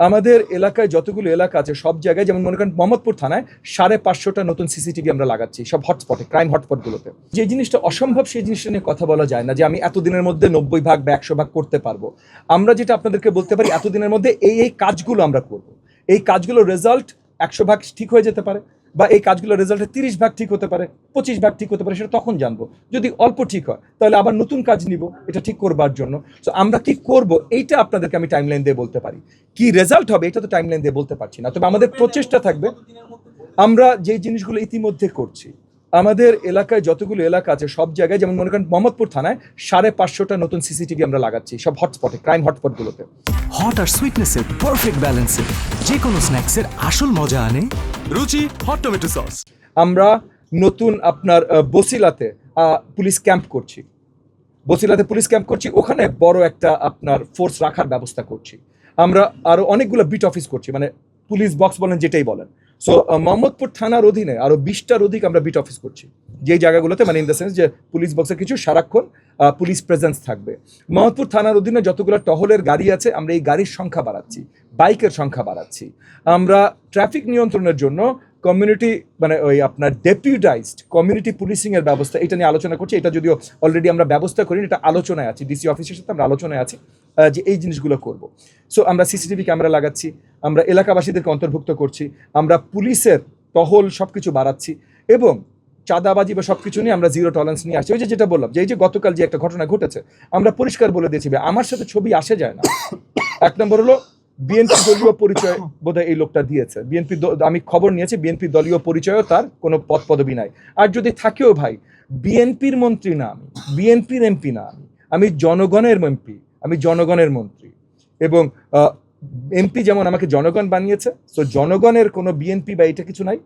আমাদের এলাকায় যতগুলো এলাকা আছে সব জায়গায়, যেমন মনে করেন মোহাম্মদপুর থানায় 550টা নতুন সিসিটিভি আমরা লাগাচ্ছি সব হটস্পটে, ক্রাইম হটস্পটগুলোতে। যে জিনিসটা অসম্ভব সেই জিনিসটা নিয়ে কথা বলা যায় না যে আমি এতদিনের মধ্যে 90 ভাগ বা 100 ভাগ করতে পারবো। আমরা যেটা আপনাদেরকে বলতে পারি এতদিনের মধ্যে এই কাজগুলো আমরা করব। এই কাজগুলোর রেজাল্ট 100 ভাগ ঠিক হয়ে যেতে পারে, বা এই কাজগুলোর রেজাল্টে 30 ভাগ ঠিক হতে পারে, 25 ভাগ ঠিক হতে পারে, সেটা তখন জানবো। যদি অল্প ঠিক হয় তাহলে আবার নতুন কাজ নিব এটা ঠিক করবার জন্য। তো আমরা কি করব এইটা আপনাদেরকে আমি টাইমলাইন দিয়ে বলতে পারি, কি রেজাল্ট হবে এটা তো টাইমলাইন দিয়ে বলতে পারছি না। তবে আমাদের প্রচেষ্টা থাকবে, আমরা যে জিনিসগুলো ইতিমধ্যে করছি, আমাদের এলাকায় যতগুলো এলাকা আছে সব জায়গায়, যেমন মনে করেন মোহাম্মদপুর থানায় 550টা নতুন সিসিটিভি আমরা লাগাচ্ছি সব হটস্পটে, ক্রাইম হটস্পটগুলোতে। হট আর সুইটনেসের পারফেক্ট ব্যালেন্সে যে কোনো স্ন্যাক্সের আসল মজা আনে রুচি হট টমেটো সস। আমরা নতুন আপনার বসিলাতে পুলিশ ক্যাম্প করছি, ওখানে বড় একটা আপনার ফোর্স রাখার ব্যবস্থা করছি। আমরা আরো অনেকগুলো বিট অফিস করছি, মানে পুলিশ বক্স বলেন যেটাই বলেন। সো মোহাম্মদপুর থানার অধীনে আরো 20টার অধিক আমরা বিট অফিস করছি, যেই জায়গাগুলোতে মানে ইন দ্য সেন্স যে পুলিশ বক্সের কিছু সারাক্ষণ পুলিশ প্রেজেন্স থাকবে। মোহাম্মদপুর থানার অধীনে যতগুলো টহলের গাড়ি আছে আমরা এই গাড়ির সংখ্যা বাড়াচ্ছি, বাইকের সংখ্যা বাড়াচ্ছি। আমরা ট্রাফিক নিয়ন্ত্রণের জন্য কমিউনিটি মানে ওই আপনার ডেপুটাইজড কমিউনিটি পুলিশিং এর ব্যবস্থা, এটা নিয়ে আলোচনা করছি। এটা যদিও অলরেডি আমরা ব্যবস্থা করিনি, এটা আলোচনায় আছি, ডিসি অফিসের সাথে আমরা আলোচনায় আছি যে এই জিনিসগুলো করব। সো আমরা সিসিটিভি ক্যামেরা লাগাচ্ছি, আমরা এলাকাবাসীদেরকে অন্তর্ভুক্ত করছি, আমরা পুলিশের টহল সব কিছু বাড়াচ্ছি, এবং চাঁদাবাজি বা সব কিছু নিয়ে আমরা জিরো টলারেন্স নিয়ে আসছি। ওই যেটা বললাম যে এই যে গতকাল যে একটা ঘটনা ঘটেছে, আমরা পরিষ্কার বলে দিয়েছি আমার সাথে ছবি আসে যায় না। এক নম্বর হলো বিএনপি দলীয় পরিচয় বোধহয় এই লোকটা দিয়েছে, আমি খবর নিয়েছি বিএনপি দলীয় পরিচয়ও তার কোনো পদ পদবি নাই। আর যদি থাকেও ভাই, বিএনপির মন্ত্রী না আমি, বিএনপির এমপি না আমি জনগণের এমপি, আমি জনগণের মন্ত্রী। এবং এমপি যেমন আমাকে জনগণ বানিয়েছে, সো জনগণের কোনো বিএনপি বা এটা কিছু নাই।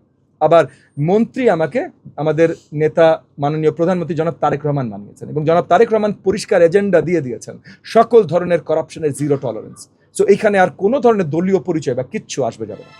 আবার মন্ত্রী আমাকে আমাদের নেতা মাননীয় প্রধানমন্ত্রী জনাব তারেক রহমান বানিয়েছেন, এবং জনাব তারেক রহমান পরিষ্কার এজেন্ডা দিয়ে দিয়েছেন সকল ধরনের করাপশনের জিরো টলারেন্স। সো এইখানে আর কোনো ধরনের দলীয় পরিচয় বা কিচ্ছু আসবে যাবে না।